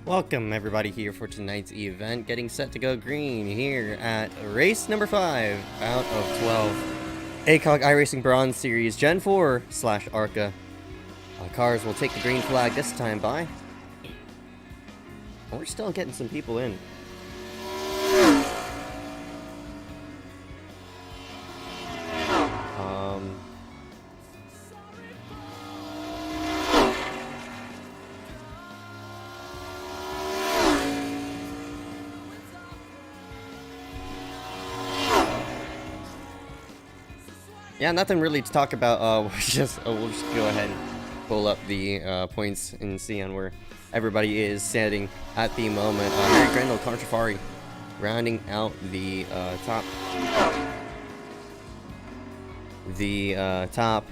Welcome everybody here for tonight's event, getting set to go green here at race number 5 out of 12. ACOG iRacing Bronze Series Gen 4/ARCA. Cars will take the green flag this time by. We're still getting some people in. Yeah, nothing really to talk about. We'll just go ahead and pull up the points and see on where everybody is standing at the moment. Harry Grendel, Contrafari, rounding out the top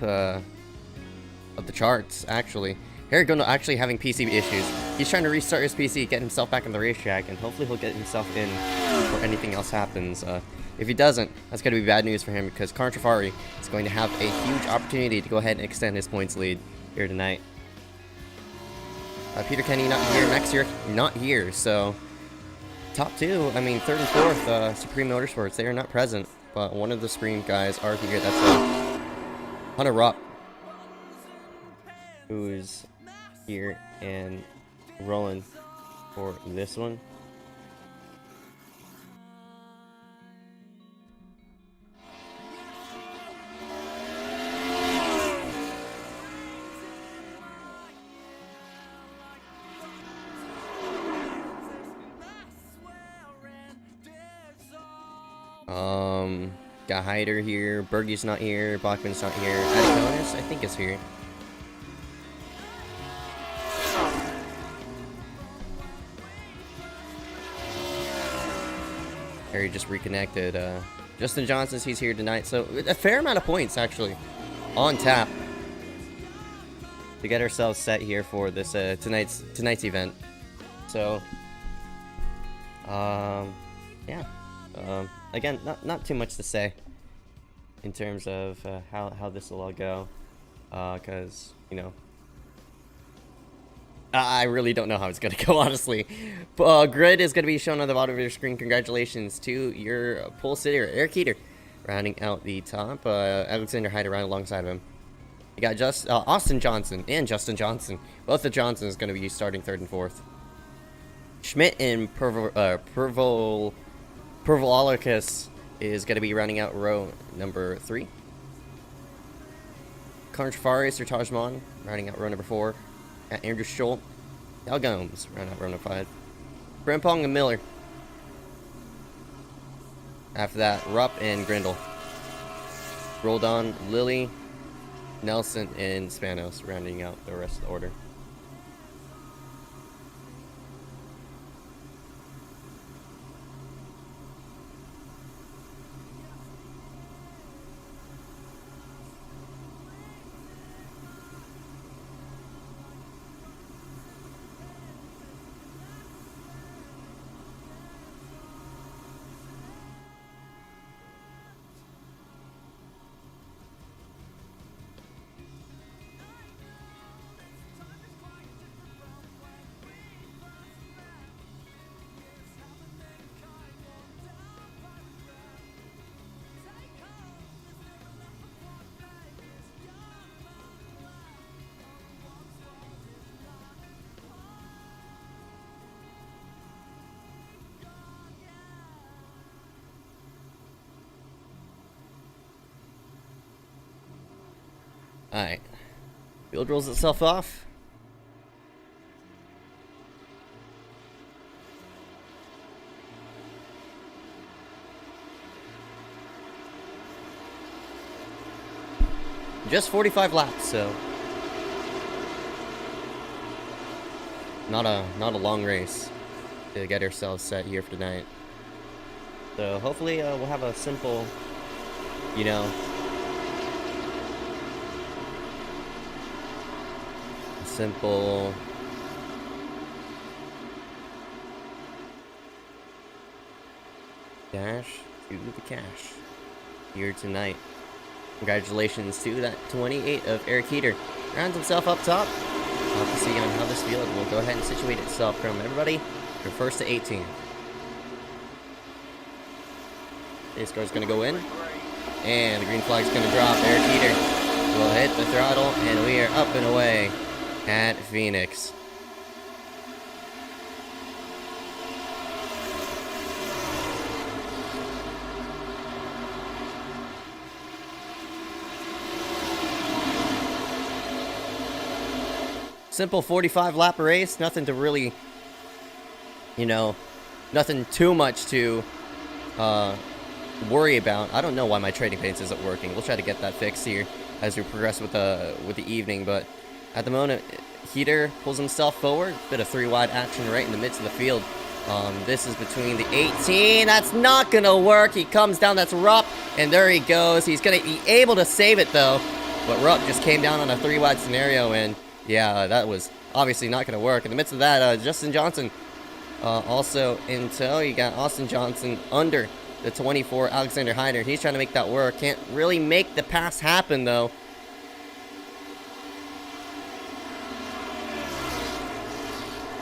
of the charts. Actually, Harry Grendel actually having PC issues. He's trying to restart his PC, get himself back in the racetrack, and hopefully he'll get himself in before anything else happens. If he doesn't, that's going to be bad news for him because Contrafari is going to have a huge opportunity to go ahead and extend his points lead here tonight. Peter Kenny not here, Max not here, so top two, I mean third and fourth, Supreme Motorsports, they are not present, but one of the Supreme guys are here. That's Hunter Rupp, who is here and rolling for this one. Got Hyder here, Bergie's not here, Bachman's not here, Adiconis, I think, is here. Harry just reconnected. Justin Johnson's, he's here tonight, so a fair amount of points actually on tap to get ourselves set here for this tonight's event. So, yeah. Again, not too much to say in terms of how this will all go, because you know, I really don't know how it's gonna go, honestly. Grid is gonna be shown on the bottom of your screen. Congratulations to your pole sitter, Eric Heater, rounding out the top. Alexander Hyde right alongside of him. You got Austin Johnson and Justin Johnson. Both the Johnsons gonna be starting third and fourth. Schmidt and Pervolicus is going to be rounding out row number 3. Contrafari, Sir Tajman, rounding out row number 4. Got Andrew Scholl, Dal Gomes, rounding out row number 5. Brempong and Miller. After that, Rupp and Grindle. Roldan, Lilly, Nelson, and Spanos, rounding out the rest of the order. Alright. Field rolls itself off. Just 45 laps, so not a long race to get ourselves set here for tonight. So hopefully we'll have a simple, you know, simple dash to the cash here tonight. Congratulations to that 28 of Eric Heater. Rounds himself up top. We'll have to see on how this field will go ahead and situate itself from everybody from 1st to 18th. Pace car's going to go in, and the green flag's going to drop. Eric Heater will hit the throttle, and we are up and away at Phoenix. Simple 45 lap race, nothing to really, nothing too much to worry about. I don't know why my trading paints isn't working. We'll try to get that fixed here as we progress with the evening, but at the moment, Heater pulls himself forward. Bit of 3-wide action right in the midst of the field. This is between the 18. That's not gonna work. He comes down. That's Rupp, and there he goes. He's gonna be able to save it though, but Rupp just came down on a 3-wide scenario, and yeah, that was obviously not going to work. In the midst of that, Justin Johnson also in tow. You got Austin Johnson under the 24, Alexander Hyder. He's trying to make that work. Can't really make the pass happen, though.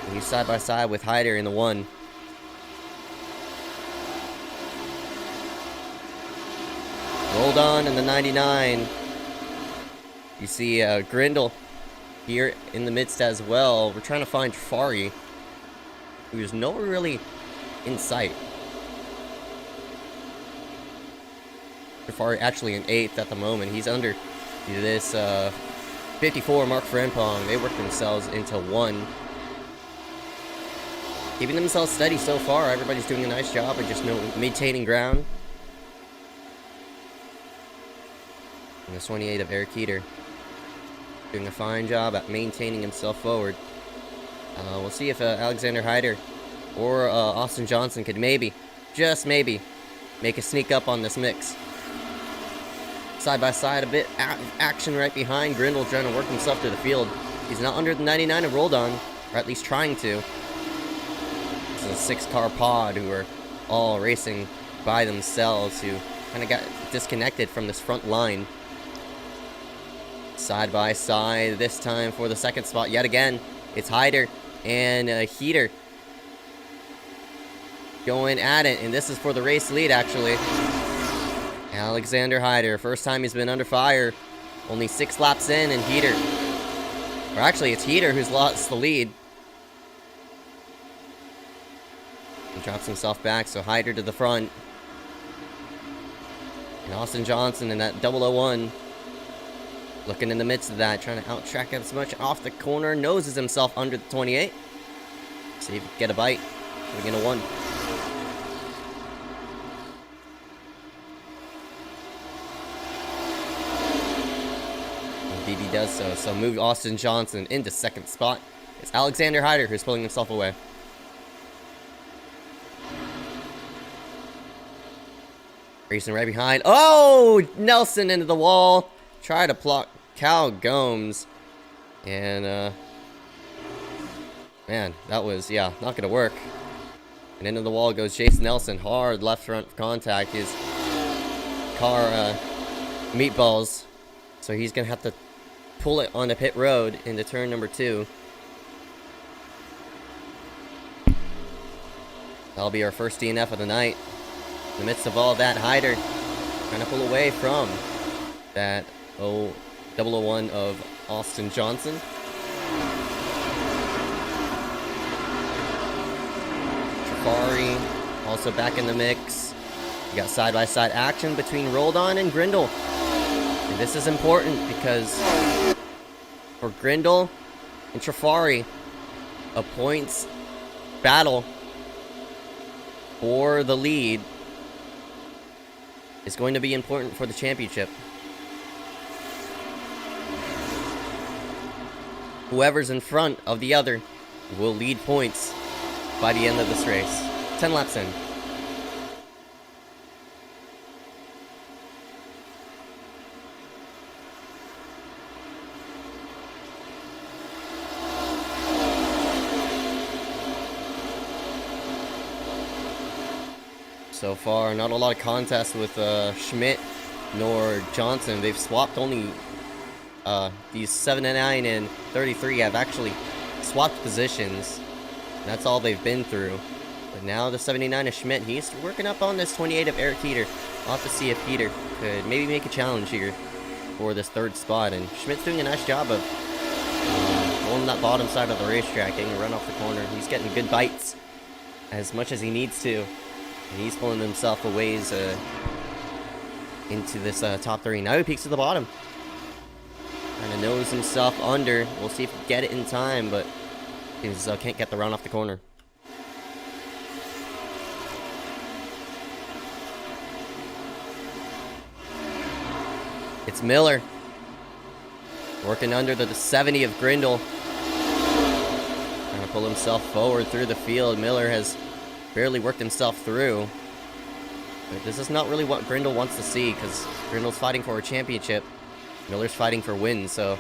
And he's side by side with Hyder in the 1. Rolled on in the 99. You see Grindle here in the midst as well. We're trying to find Fari, who's nowhere really in sight. Fari actually in 8th at the moment. He's under this 54 Mark Frempong. They work themselves into 1. Keeping themselves steady so far. Everybody's doing a nice job of just maintaining ground. And the 28 of Eric Heater doing a fine job at maintaining himself forward. We'll see if Alexander Hyder or Austin Johnson could maybe, just maybe, make a sneak up on this mix. Side by side, a bit action right behind. Grindle trying to work himself to the field. He's not under the 99 of Roldan, or at least trying to. This is a 6-car pod who are all racing by themselves, who kind of got disconnected from this front line. Side by side, this time for the 2nd spot yet again. It's Hyder and Heater going at it, and this is for the race lead, actually. Alexander Hyder, first time he's been under fire. Only 6 laps in, and Heater, or actually it's Heater who's lost the lead. He drops himself back, so Hyder to the front. And Austin Johnson in that 001. Looking in the midst of that, trying to out-track as much off the corner. Noses himself under the 28. See if he can get a bite. We're going to 1. And DD does so. So move Austin Johnson into 2nd spot. It's Alexander Hyder who's pulling himself away. Racing right behind. Oh! Nelson into the wall. Try to block Cal Gomes, and man, that was, yeah, not gonna work. And into the wall goes Jason Nelson. Hard left front contact. His car meatballs, so he's gonna have to pull it on the pit road into turn number 2. That'll be our first DNF of the night. In the midst of all that, Hyder trying to pull away from that 001 of Austin Johnson. Trafari also back in the mix. We got side-by-side action between Roldan and Grindle. And this is important because for Grindle and Trafari, a points battle for the lead is going to be important for the championship. Whoever's in front of the other will lead points by the end of this race. 10 laps in. So far, not a lot of contest with Schmidt nor Johnson. They've swapped only these 79 and 33 have actually swapped positions. That's all they've been through. But now the 79 of Schmidt, he's working up on this 28 of Eric Heater. We'll have to see if Heater could maybe make a challenge here for this third spot. And Schmidt's doing a nice job of holding that bottom side of the racetrack, getting a run off the corner. He's getting good bites as much as he needs to. And he's pulling himself a ways into this top 3. Now he peeks to the bottom. Kind of knows himself under. We'll see if he can get it in time, but he can't get the run off the corner. It's Miller. Working under the 70 of Grindle. Trying to pull himself forward through the field. Miller has barely worked himself through. But this is not really what Grindle wants to see, because Grindle's fighting for a championship. Miller's fighting for wins, so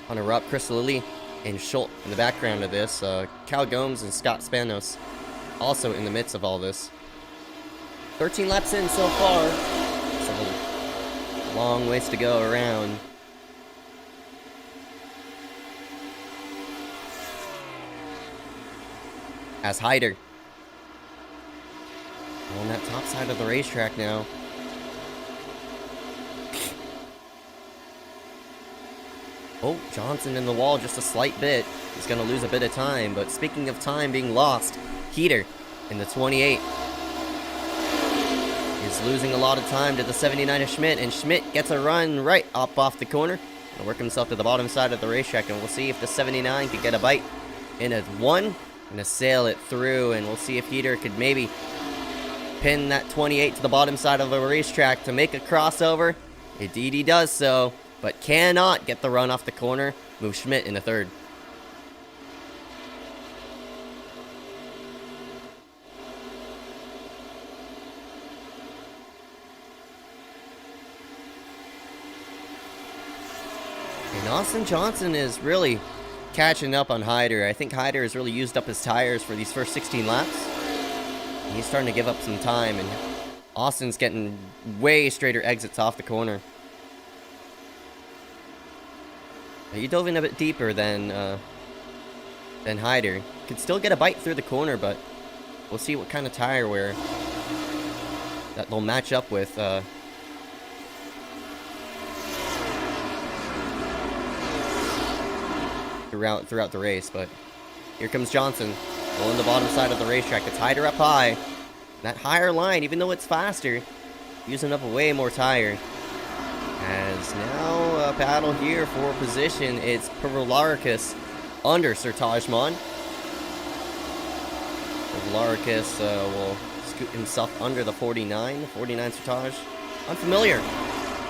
on a route, Chris Lilly and Schultz in the background of this. Cal Gomes and Scott Spanos also in the midst of all this. 13 laps in so far. So a long ways to go around. As Hyder on that top side of the racetrack now. Oh, Johnson in the wall just a slight bit. He's going to lose a bit of time. But speaking of time being lost, Heater in the 28 is losing a lot of time to the 79 of Schmidt. And Schmidt gets a run right up off the corner and work himself to the bottom side of the racetrack. And we'll see if the 79 can get a bite in a 1 and sail it through. And we'll see if Heater could maybe pin that 28 to the bottom side of the racetrack to make a crossover. Indeed he does so, but cannot get the run off the corner. Move Schmidt in a 3rd. And Austin Johnson is really catching up on Hyder. I think Hyder has really used up his tires for these first 16 laps. And he's starting to give up some time, and Austin's getting way straighter exits off the corner. He dove in a bit deeper than Hyder. Could still get a bite through the corner, but we'll see what kind of tire wear that they'll match up with. Throughout the race. But here comes Johnson, rolling the bottom side of the racetrack. It's Hyder up high. That higher line, even though it's faster, using up way more tire. As now a battle here for position. It's Pavlarikis under Sir Tajman. Pavlarikis will scoot himself under the 49. 49 Sir Taj. Unfamiliar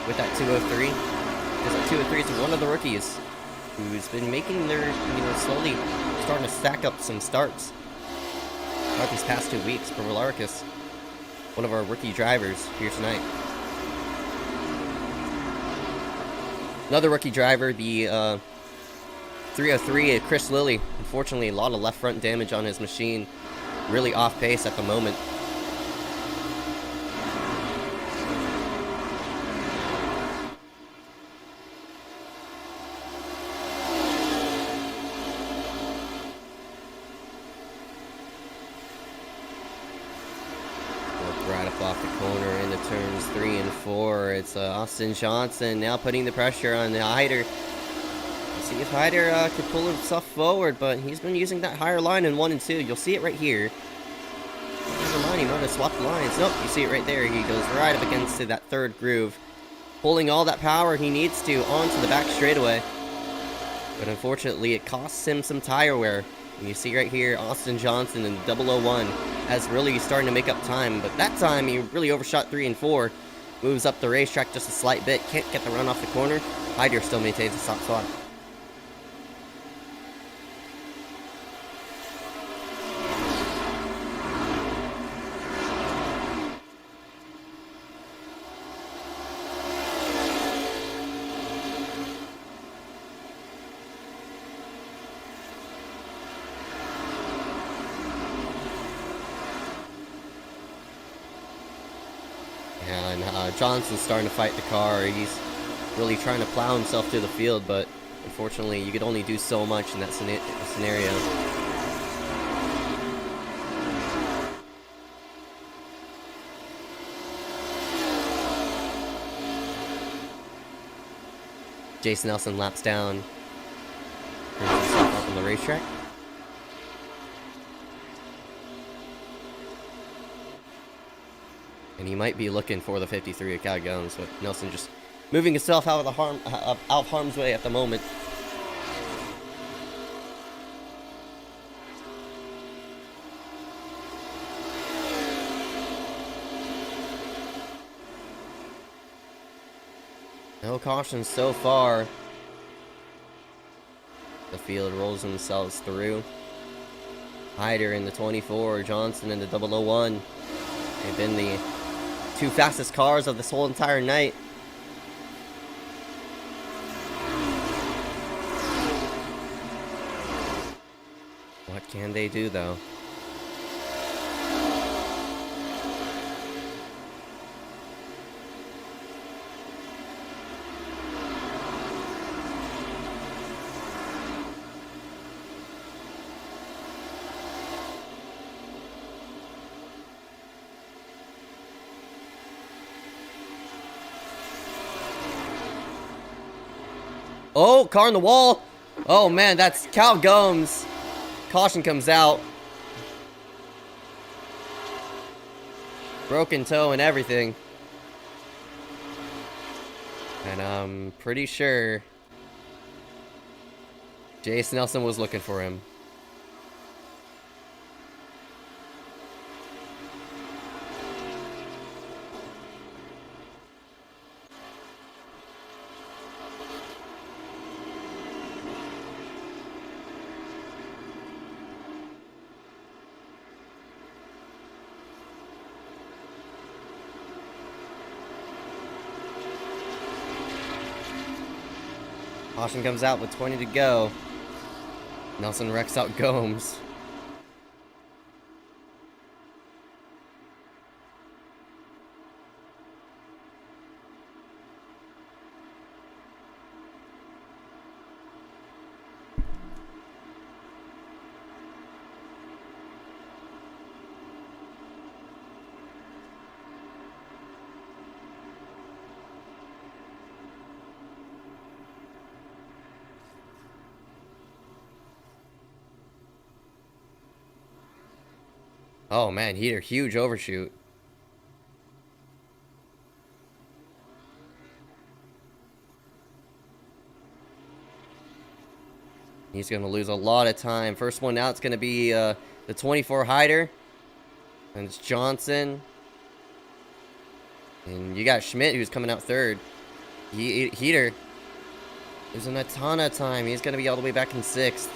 with that 203. Because that 203 is one of the rookies who's been making their, slowly starting to stack up some starts throughout these past 2 weeks. Pavlarikis, one of our rookie drivers here tonight. Another rookie driver, the 303, Chris Lilly. Unfortunately, a lot of left front damage on his machine. Really off pace at the moment. Right up off the corner into turns 3 and 4. It's Austin Johnson now putting the pressure on Hyder. Let's see if Hyder could pull himself forward, but he's been using that higher line in 1 and 2. You'll see it right here. Never mind, he might have swapped the lines. Nope, you see it right there. He goes right up against that 3rd groove, pulling all that power he needs to onto the back straightaway. But unfortunately, it costs him some tire wear. And you see right here, Austin Johnson in the 001 has really starting to make up time. But that time, he really overshot 3 and 4. Moves up the racetrack just a slight bit. Can't get the run off the corner. Hyder still maintains the top spot. And Johnson's starting to fight the car. He's really trying to plow himself through the field, but Unfortunately, you could only do so much in that scenario. Jason Nelson laps down. Turns himself up on the racetrack. And he might be looking for the 53 at Calgones, but Nelson just moving himself out of harm's way at the moment. No cautions so far. The field rolls themselves through. Hyder in the 24, Johnson in the 001. They've been the two fastest cars of this whole entire night. What can they do, though? Oh, car on the wall. Oh, man, that's Cal Gomes. Caution comes out. Broken toe and everything. And I'm pretty sure Jason Nelson was looking for him. Caution comes out with 20 to go. Nelson wrecks out Gomes. Oh man, he had a huge overshoot. He's going to lose a lot of time. First one out is going to be the 24 Hyder. And it's Johnson. And you got Schmidt, who's coming out third. Heater losing a ton of time. He's going to be all the way back in sixth.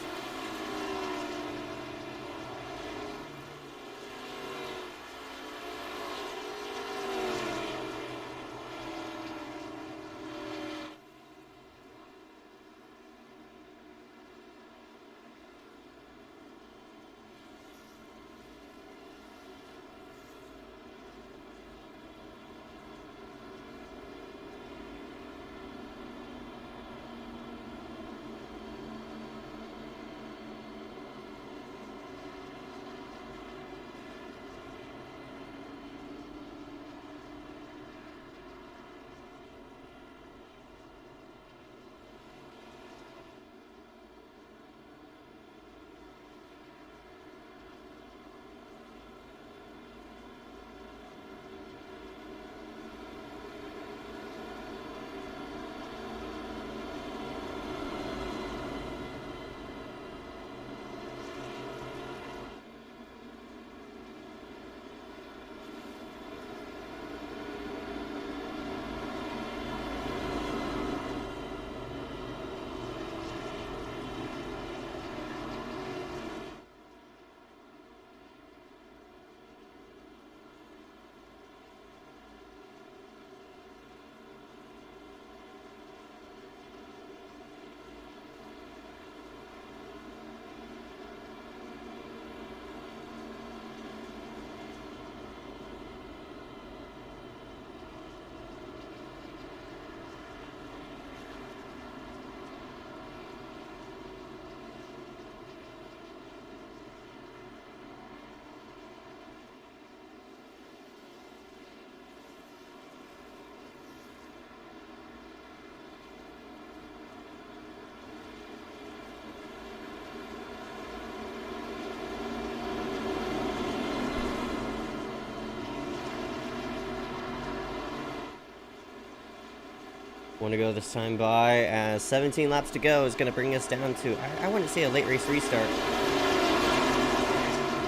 Want to go this time by as 17 laps to go is going to bring us down to, I want to say, a late race restart.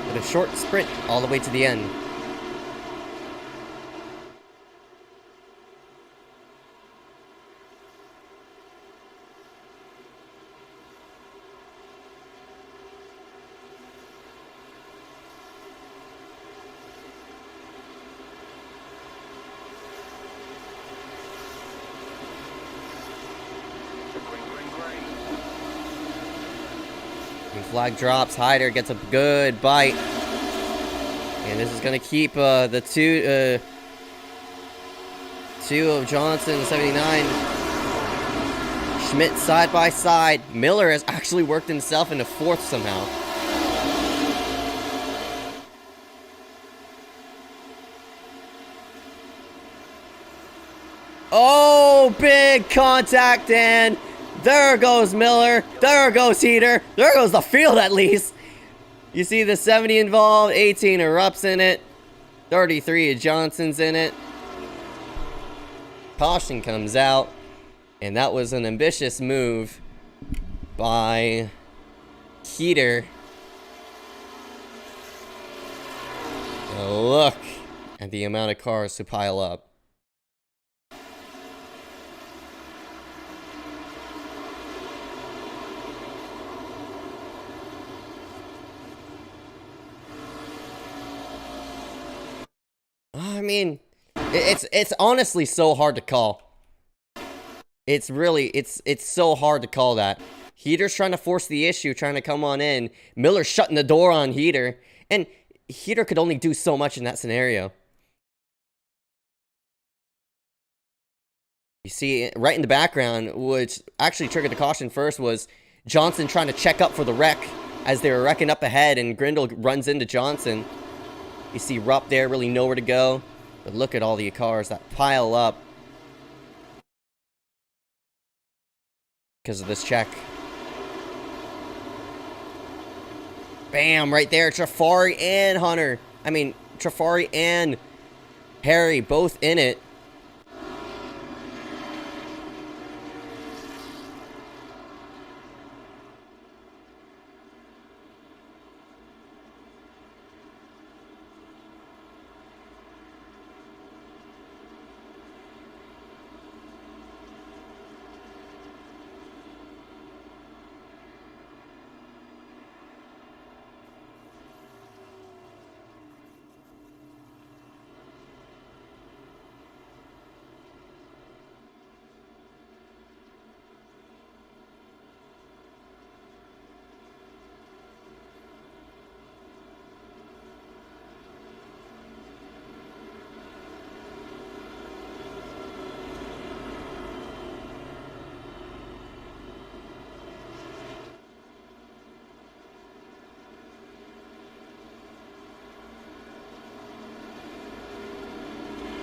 But a short sprint all the way to the end. Flag drops, Hyder gets a good bite. And this is going to keep the two of Johnson, 79. Schmidt side by side. Miller has actually worked himself into fourth somehow. Oh, big contact, and there goes Miller. There goes Heater. There goes the field, at least. You see the 70 involved. 18 erupts in it. 33 of Johnson's in it. Caution comes out. And that was an ambitious move by Heater. Look at the amount of cars to pile up. I mean, it's honestly so hard to call. It's so hard to call that. Heater's trying to force the issue, trying to come on in. Miller's shutting the door on Heater. And Heater could only do so much in that scenario. You see, right in the background, which actually triggered the caution first, was Johnson trying to check up for the wreck as they were wrecking up ahead, and Grindle runs into Johnson. You see Rupp there, really nowhere to go. But look at all the cars that pile up because of this check. Bam, right there. Trafari and Hunter. I mean, Trafari and Harry both in it.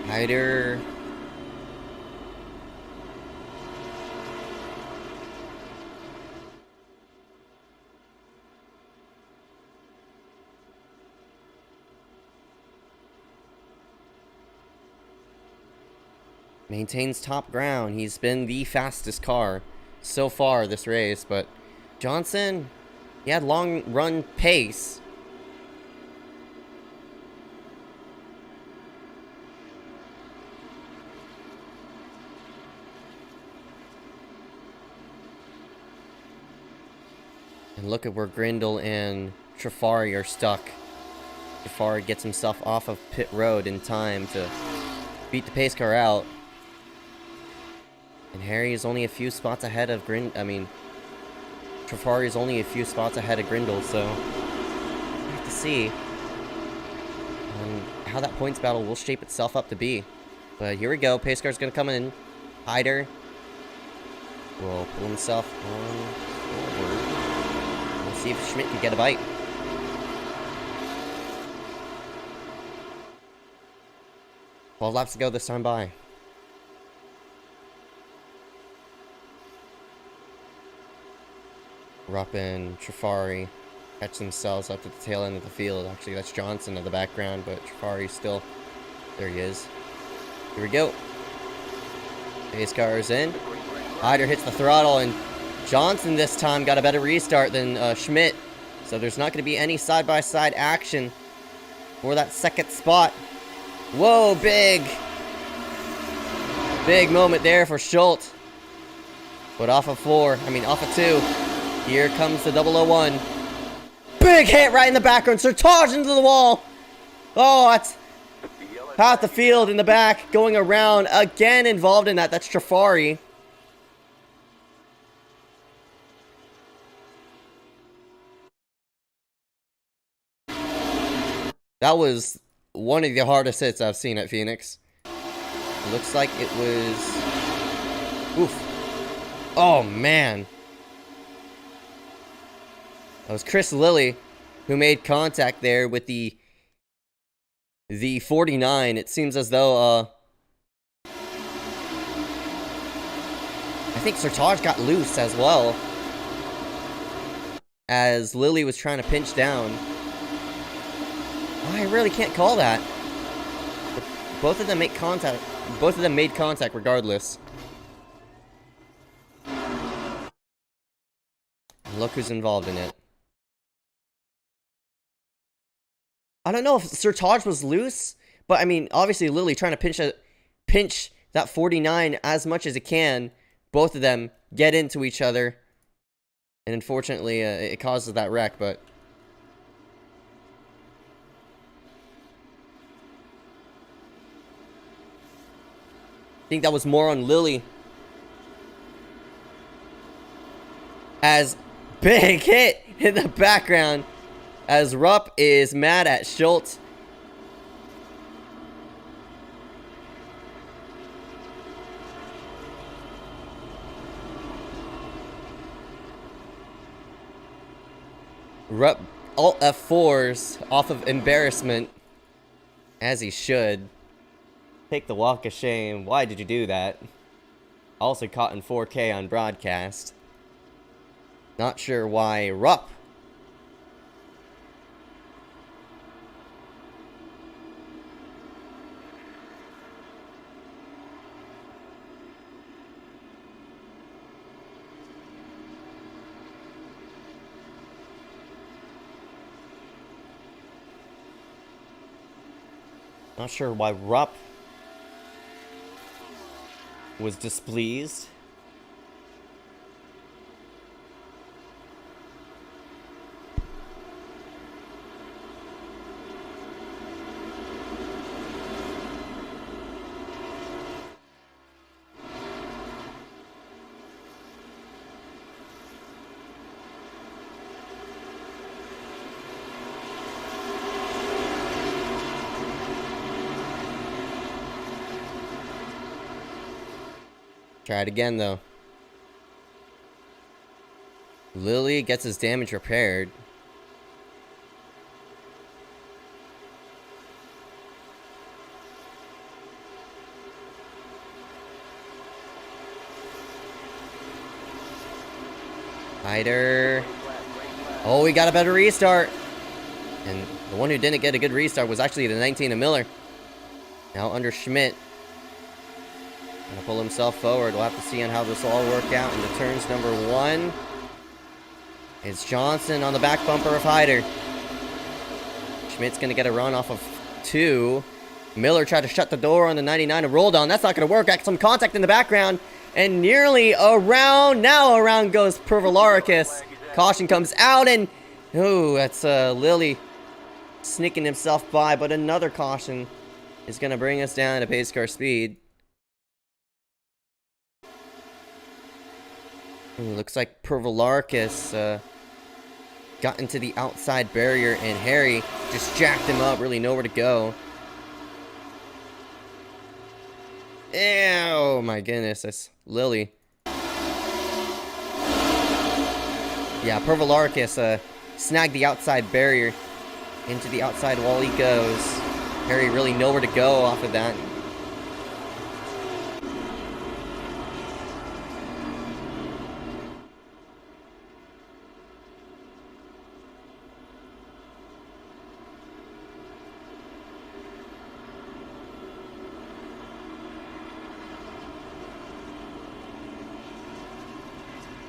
Hyder. Maintains top ground. He's been the fastest car so far this race, but Johnson, he had long run pace. And look at where Grindle and Trafari are stuck. Trafari gets himself off of pit road in time to beat the pace car out. And Harry is only a few spots ahead of Trafari is only a few spots ahead of Grindle, so we'll have to see how that points battle will shape itself up to be. But here we go. Pace car's gonna come in. Hyder will pull himself on forward. See if Schmidt can get a bite. Well, laps to go this time by. Rupp and Trafari catch themselves up to the tail end of the field. Actually, that's Johnson in the background, but Trafari's still... There he is. Here we go. Pace car is in. Hyder hits the throttle, and Johnson this time got a better restart than Schmidt. So there's not going to be any side-by-side action for that second spot. Whoa, big moment there for Schultz. But off of off of 2. Here comes the 001. Big hit right in the background. Sertage into the wall. Oh, that's half the field in the back going around. Again involved in that. That's Trafari. That was one of the hardest hits I've seen at Phoenix. It looks like it was... Oof. Oh, man. That was Chris Lilly who made contact there with the 49. It seems as though, I think Sertage got loose as well, as Lilly was trying to pinch down. I really can't call that. But both of them make contact. Both of them made contact regardless. And look who's involved in it. I don't know if Sertage was loose, but I mean, obviously Lilly trying to pinch that 49 as much as it can. Both of them get into each other, and unfortunately, it causes that wreck. But I think that was more on Lilly. As big hit in the background, as Rupp is mad at Schultz. Rupp alt F4s off of embarrassment, as he should. Take the walk of shame. Why did you do that? Also caught in 4K on broadcast. Not sure why Rupp. Not sure why Rupp was displeased. Try it again, though. Lilly gets his damage repaired. Hyder. Oh, we got a better restart. And the one who didn't get a good restart was actually the 19 of Miller. Now under Schmidt. Gonna pull himself forward. We'll have to see on how this will all work out into turns number 1. It's Johnson on the back bumper of Hyder. Schmidt's gonna get a run off of 2. Miller tried to shut the door on the 99 and rolled on. That's not gonna work. Got some contact in the background. And nearly around. Now around goes Pervolaricus. Caution comes out, and ooh, that's Lilly sneaking himself by, but another caution is gonna bring us down to pace car speed. Ooh, looks like Pervolaricus got into the outside barrier, and Harry just jacked him up. Really nowhere to go. Oh my goodness, that's Lilly. Yeah, Pervolaricus snagged the outside barrier. Into the outside wall he goes. Harry really nowhere to go off of that.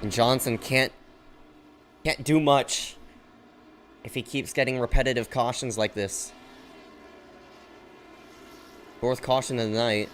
And Johnson can't do much if he keeps getting repetitive cautions like this. Fourth caution of the night.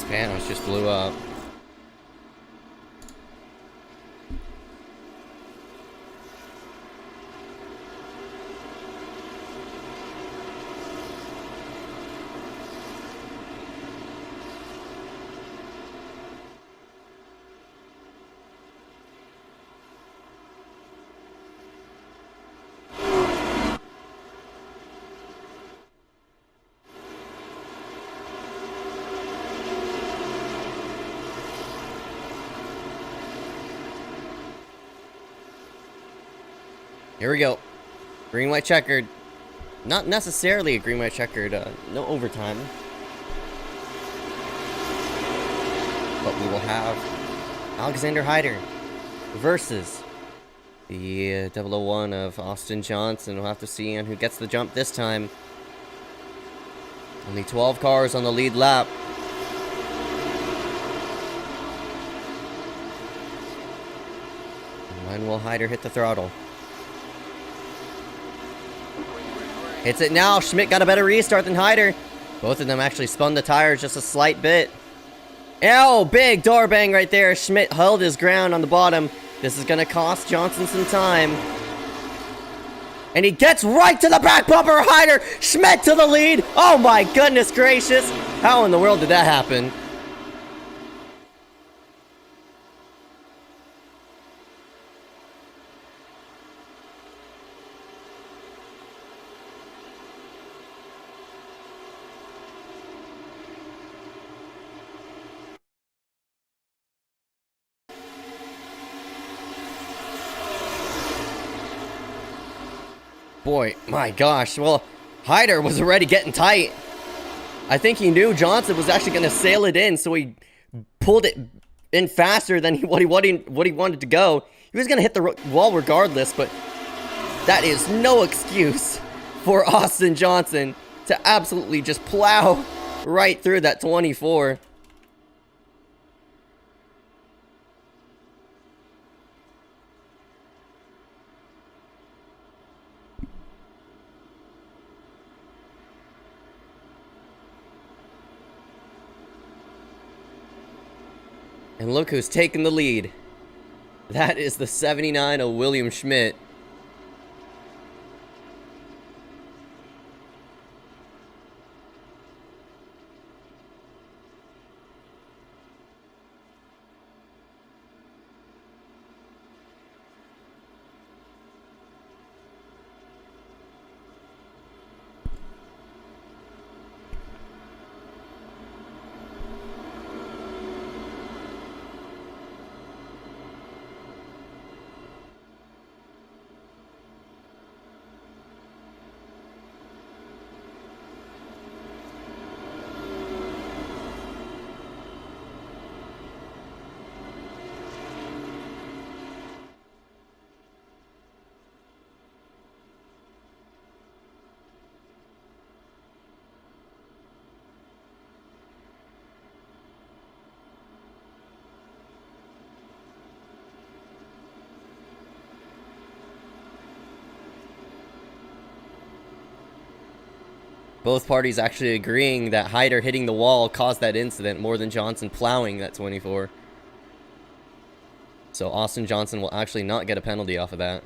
Panos just blew up. Here we go. Green, white, checkered. Not necessarily a green, white, checkered. No overtime. But we will have Alexander Hyder versus the 001 of Austin Johnson. We'll have to see on who gets the jump this time. Only 12 cars on the lead lap. When will Hyder hit the throttle? Hits it now. Schmidt got a better restart than Hyder. Both of them actually spun the tires just a slight bit. Oh, big door bang right there. Schmidt held his ground on the bottom. This is going to cost Johnson some time. And he gets right to the back bumper. Hyder, Schmidt to the lead. Oh my goodness gracious. How in the world did that happen? Boy, my gosh. Well, Hyder was already getting tight. I think he knew Johnson was actually going to sail it in, so he pulled it in faster than what he wanted to go. He was going to hit the wall regardless, but that is no excuse for Austin Johnson to absolutely just plow right through that 24. And look who's taking the lead. That is the 79 of William Schmidt. Both parties actually agreeing that Hyder hitting the wall caused that incident more than Johnson plowing that 24. So Austin Johnson will actually not get a penalty off of that.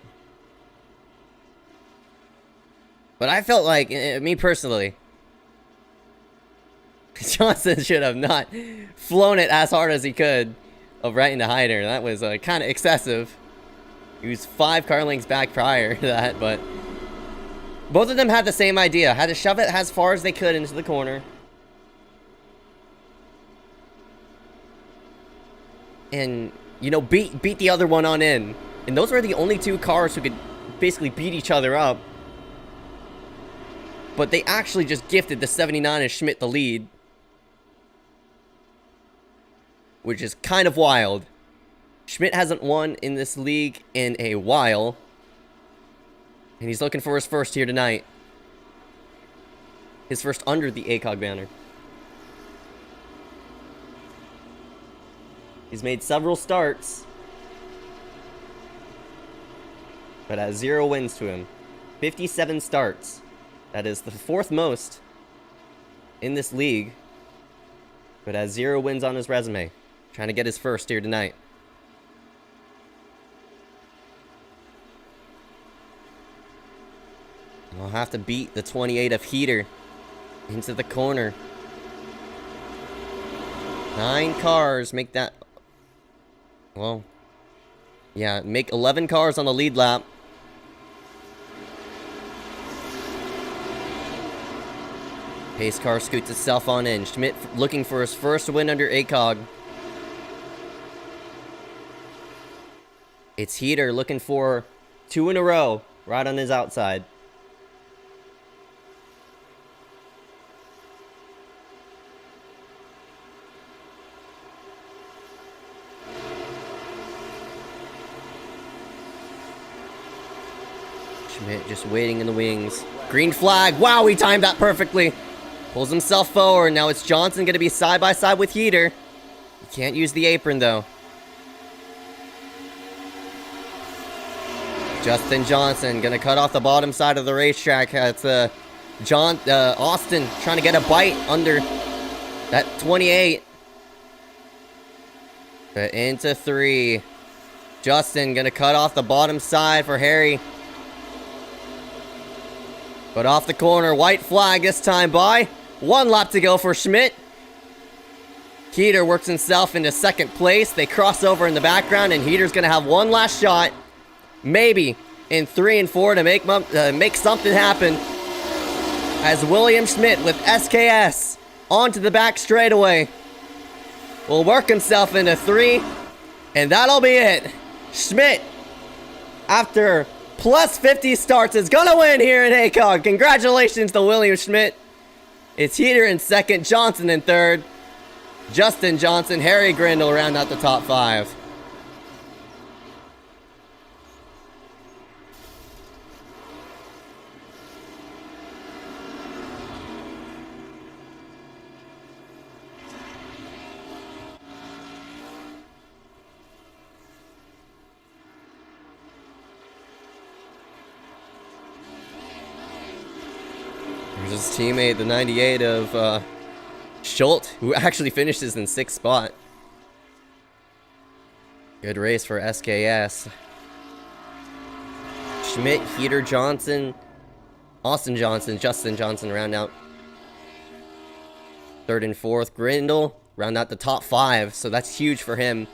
But I felt like, me personally, Johnson should have not flown it as hard as he could right into Hyder. That was kind of excessive. He was 5 car lengths back prior to that, but both of them had the same idea. Had to shove it as far as they could into the corner. And, you know, beat the other one on in. And those were the only 2 cars who could basically beat each other up. But they actually just gifted the 79 and Schmidt the lead. Which is kind of wild. Schmidt hasn't won in this league in a while. And he's looking for his first here tonight. His first under the ACOG banner. He's made several starts, but has 0 wins to him. 57 starts. That is the 4th most in this league, but has 0 wins on his resume. Trying to get his first here tonight. I'll have to beat the 28 of Heater into the corner. 9 cars make that... Well, yeah, make 11 cars on the lead lap. Pace car scoots itself on in. Schmidt looking for his first win under ACOG. It's Heater looking for 2 in a row right on his outside. Schmidt just waiting in the wings. Green flag. Wow, he timed that perfectly. Pulls himself forward. Now it's Johnson going to be side by side with Heater. He can't use the apron though. Justin Johnson going to cut off the bottom side of the racetrack. It's Austin trying to get a bite under that 28. But into 3. Justin going to cut off the bottom side for Harry. But off the corner, white flag this time by. 1 lap to go for Schmidt. Heater works himself into 2nd place. They cross over in the background, and Heater's going to have 1 last shot. Maybe in 3 and 4 to make something happen. As William Schmidt with SKS onto the back straightaway will work himself into 3. And that'll be it. Schmidt, after plus 50 starts, is gonna win here in ACOG. Congratulations to William Schmidt. It's Heater in 2nd, Johnson in 3rd. Justin Johnson, Harry Grindle round out the top 5. There's his teammate, the 98 of Schultz, who actually finishes in 6th spot. Good race for SKS. Schmidt, Heater, Johnson, Austin Johnson, Justin Johnson round out 3rd and 4th. Grindle round out the top 5, so that's huge for him.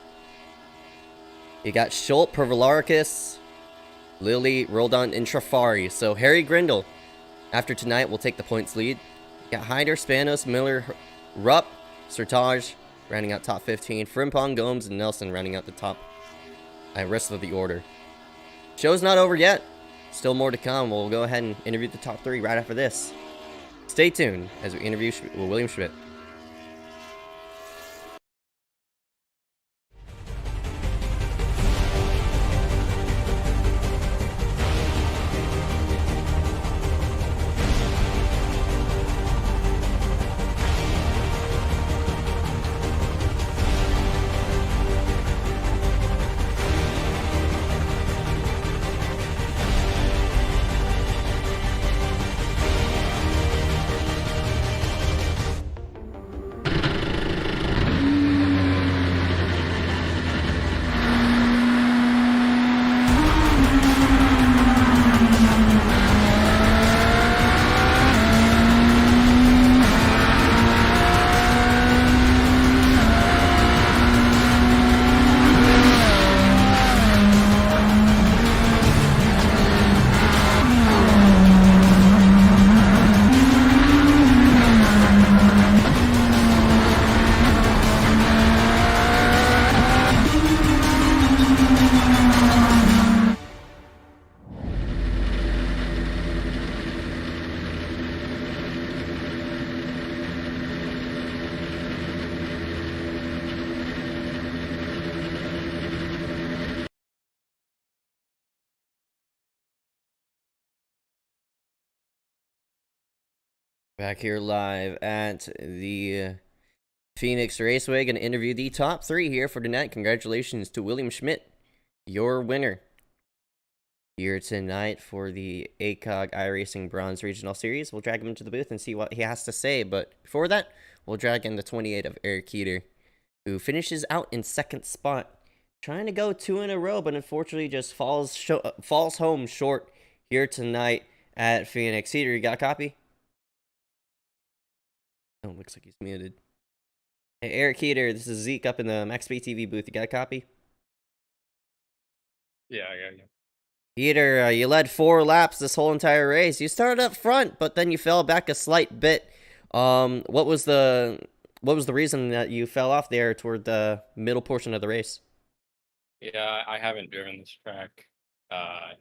You got Schultz, Pervalarkis, Lilly, Roldan, and Trafari. So Harry Grindle, after tonight, will take the points lead. You got Hyder, Spanos, Miller, Rupp, Sertage rounding out top 15. Frimpong, Gomes, and Nelson rounding out the top rest of the order. Show's not over yet. Still more to come. We'll go ahead and interview the top 3 right after this. Stay tuned as we interview William Schmidt. Back here live at the Phoenix Raceway. Going to interview the top three here for tonight. Congratulations to William Schmidt, your winner here tonight for the ACOG iRacing Bronze Regional Series. We'll drag him into the booth and see what he has to say. But before that, we'll drag in the 28 of Eric Keeter, who finishes out in second spot. Trying to go two in a row, but unfortunately just falls home short here tonight at Phoenix. Keeter, you got a copy? Oh, looks like he's muted. Hey, Eric Keeter, this is Zeke up in the Maxspeedtv booth. You got a copy? Yeah, I got you. Keeter, you led 4 laps this whole entire race. You started up front, but then you fell back a slight bit. What was the reason that you fell off there toward the middle portion of the race? Yeah, I haven't driven this track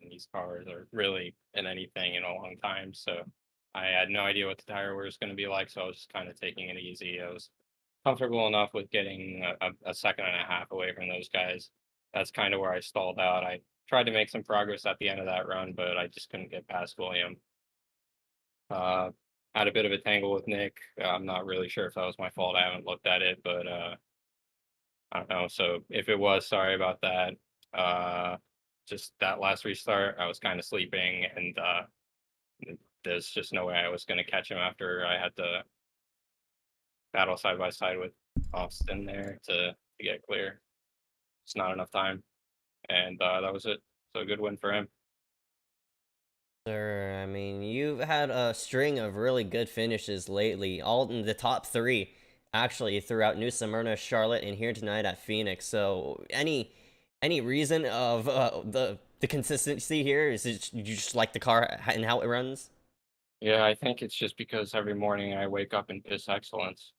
in these cars or really in anything in a long time, so I had no idea what the tire wear was going to be like, so I was just kind of taking it easy. I was comfortable enough with getting a second and a half away from those guys. That's kind of where I stalled out. I tried to make some progress at the end of that run, but I just couldn't get past William. Had a bit of a tangle with Nick. I'm not really sure if that was my fault. I haven't looked at it, but I don't know. So if it was, sorry about that. Just that last restart, I was kind of sleeping, and there's just no way I was going to catch him after I had to battle side by side with Austin there to get clear. It's not enough time, and that was it. So a good win for him. Sir, I mean, you've had a string of really good finishes lately, all in the top 3, actually, throughout New Smyrna, Charlotte, and here tonight at Phoenix. So, any reason of the consistency here? Is it you just like the car and how it runs? Yeah, I think it's just because every morning I wake up in piss excellence.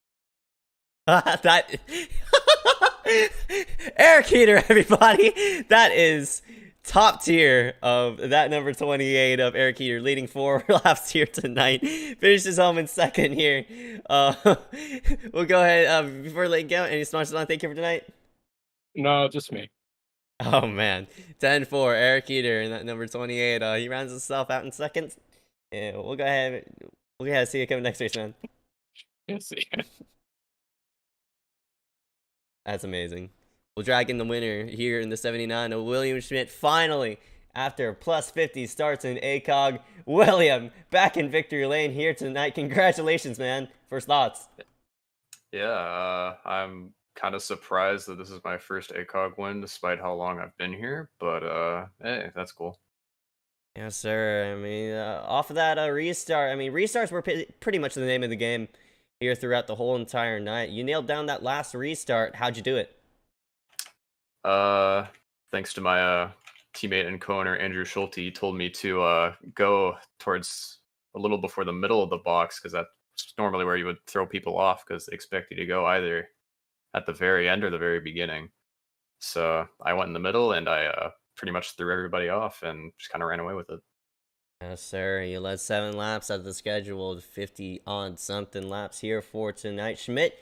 That Eric Heater, everybody. That is top tier of that number 28 of Eric Heater, leading 4 laps here tonight. Finishes home in second here. We'll go ahead before letting go. Any sponsors on thank you for tonight? No, just me. Oh man, 10-4 Eric Heater and that number 28. He rounds himself out in second. Yeah, we'll go ahead. See you coming next race, man. See. That's amazing. We'll drag in the winner here in the 79 of William Schmidt. Finally, after plus 50 starts in ACOG, William back in victory lane here tonight. Congratulations, man. First thoughts? Yeah, I'm kind of surprised that this is my first ACOG win, despite how long I've been here. But hey, that's cool. Yes, sir. I mean, off of that restart, I mean, restarts were pretty much the name of the game here throughout the whole entire night. You nailed down that last restart. How'd you do it? Thanks to my teammate and co-owner Andrew Schulte, he told me to go towards a little before the middle of the box, because that's normally where you would throw people off, because they expect you to go either at the very end or the very beginning. So I went in the middle, and I pretty much threw everybody off and just kind of ran away with it. Yes, sir. You led 7 laps out of the scheduled 50-odd something laps here for tonight. Schmidt,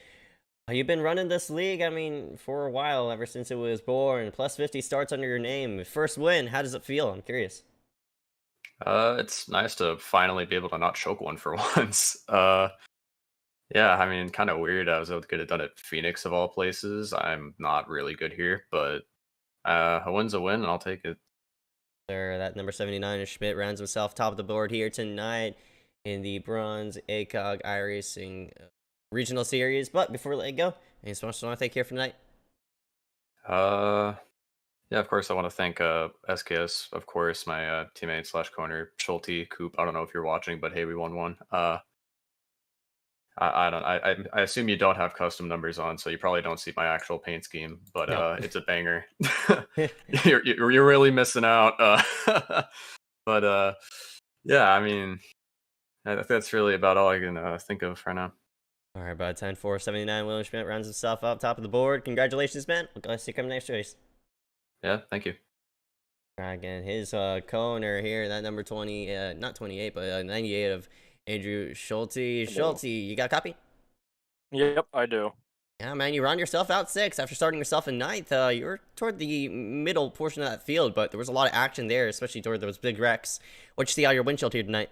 you've been running this league, I mean, for a while, ever since it was born. Plus 50 starts under your name. First win, how does it feel? I'm curious. It's nice to finally be able to not choke one for once. Yeah, I mean, kind of weird. I was able to get it done at Phoenix of all places. I'm not really good here, but a win's a win, and I'll take it. Sir, that number 79 is Schmidt rounds himself top of the board here tonight in the Bronze ACOG iRacing Regional Series. But before we let it go, any sponsors I want to thank here for tonight? Yeah, of course, I want to thank SKS, of course, my teammate / co-owner Schulte, Coop. I don't know if you're watching, but hey, we won one. I assume you don't have custom numbers on, so you probably don't see my actual paint scheme, but No. it's a banger. you're really missing out. But yeah, I mean, I think that's really about all I can think of right now. All right, bud. 10-4, 79. William Schmidt rounds himself up top of the board. Congratulations, man. We'll go see you coming next race. Yeah, thank you. Again, his co-owner here, that number 20, not 28, but 98 of Andrew Schulte. Schulte, you got a copy? Yep, I do. Yeah, man, you round yourself out 6 after starting yourself in 9th. You were toward the middle portion of that field, but there was a lot of action there, especially toward those big wrecks. What you see out of your windshield here tonight?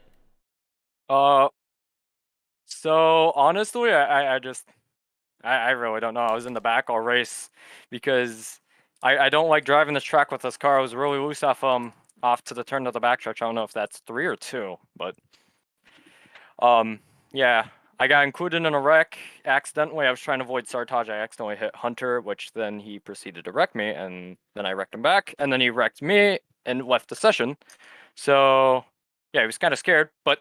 So honestly, I really don't know. I was in the back all race because I don't like driving this track with this car. I was really loose off to the turn of the backstretch. I don't know if that's 3 or 2, but yeah, I got included in a wreck accidentally. I was trying to avoid Sartaj. I accidentally hit Hunter, which then he proceeded to wreck me, and then I wrecked him back, and then he wrecked me and left the session. So yeah, he was kind of scared, but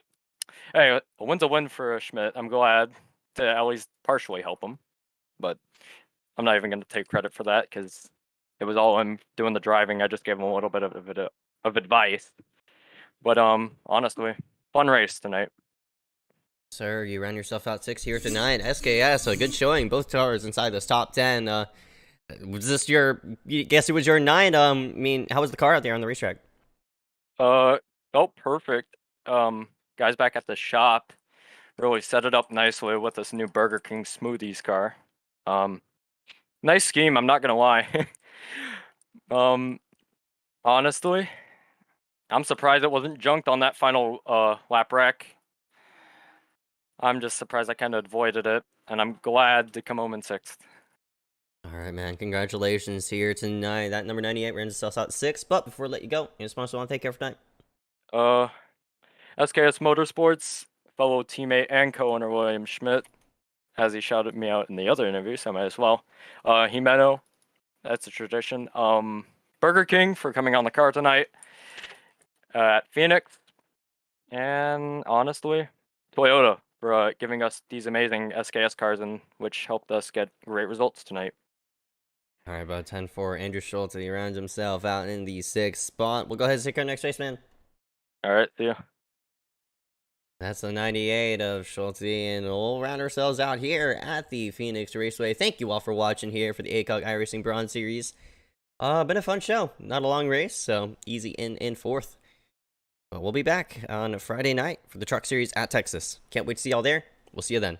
hey, a win's a win for Schmidt. I'm glad to at least partially help him, but I'm not even going to take credit for that because it was all him doing the driving. I just gave him a little bit of advice. But honestly, fun race tonight. Sir, you ran yourself out 6 here tonight. SKS, a good showing. Both cars inside this top 10. Was this your? You guess it was your night. I mean, how was the car out there on the racetrack? Oh, perfect. Guys back at the shop really set it up nicely with this new Burger King smoothies car. Nice scheme. I'm not gonna lie. Honestly, I'm surprised it wasn't junked on that final lap wreck. I'm just surprised I kind of avoided it, and I'm glad to come home in 6th. All right, man. Congratulations here tonight. That number 98 ran itself out 6. But before I let you go, you just want to take care for tonight. SKS Motorsports, fellow teammate and co-owner William Schmidt, as he shouted me out in the other interview, so I might as well. Jimeno, that's a tradition. Burger King for coming on the car tonight at Phoenix. And honestly, Toyota for giving us these amazing SKS cars, and which helped us get great results tonight. All right, about 10-4. Andrew Schultz, he rounds himself out in the 6th spot. We'll go ahead and take our next race, man. All right, see ya. That's the 98 of Schultz, and we'll round ourselves out here at the Phoenix Raceway. Thank you all for watching here for the ACOG iRacing Bronze Series. Been a fun show. Not a long race, so easy in 4th. But we'll be back on Friday night for the Truck Series at Texas. Can't wait to see y'all there. We'll see you then.